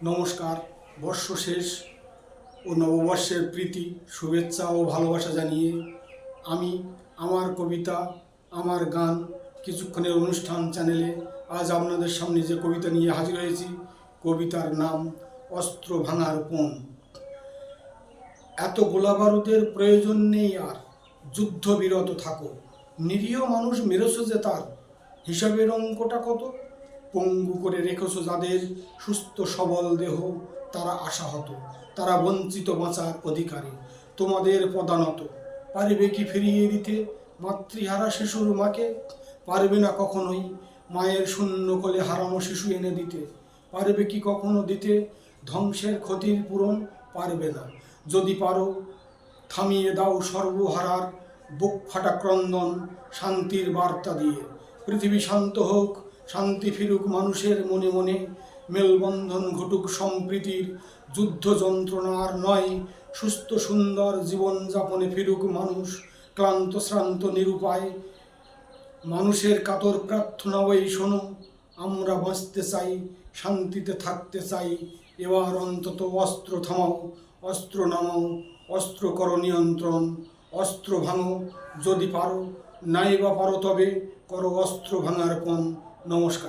নমস্কার। বর্ষ শেষ ও নববর্ষের প্রীতি, শুভেচ্ছা ও ভালোবাসা জানিয়ে আমি আমার কবিতা, আমার গান, কিছুক্ষণের অনুষ্ঠান চ্যানেলে আজ আপনাদের সামনে যে কবিতা নিয়ে হাজির হয়েছি, কবিতার নাম অস্ত্র ভাঙার পণ। এত গোলাবারুদের প্রয়োজন নেই আর, যুদ্ধবিরত থাকো। নিরীহ মানুষ মেরেছো যে তার হিসাবের অঙ্কটা কত। পঙ্গু করে রেখেছো যাদের সুস্থ সবল দেহ, তারা আশাহত, তারা বঞ্চিত বাঁচার অধিকারী। তোমাদের পদানত পারবে কি ফিরিয়ে দিতে মাতৃহারা শিশুর মাকে? পারবে না কখনোই মায়ের শূন্য কোলে হারানো শিশু এনে দিতে। পারবে কি কখনো দিতে ধ্বংসের ক্ষতির পূরণ? পারবে না। যদি পারো থামিয়ে দাও সর্বহারার বুক ফাটা ক্রন্দন শান্তির বার্তা দিয়ে। পৃথিবী শান্ত হোক, শান্তি ফিরুক মানুষের মনে মনে, মেলবন্ধন ঘটুক সম্প্রীতির, যুদ্ধ যন্ত্রণা আর নয়। সুস্থ সুন্দর জীবনযাপনে ফিরুক মানুষ, ক্লান্ত শ্রান্ত নিরুপায়। মানুষের কাতর প্রার্থনা ওই শোনো, আমরা বাঁচতে চাই, শান্তিতে থাকতে চাই। এবার অন্তত অস্ত্র থামাও, অস্ত্র নামাও, অস্ত্র করো নিয়ন্ত্রণ, অস্ত্র ভাঙো যদি পারো, নাই বা পারো তবে করো অস্ত্র ভাঙার পণ। নমস্কার।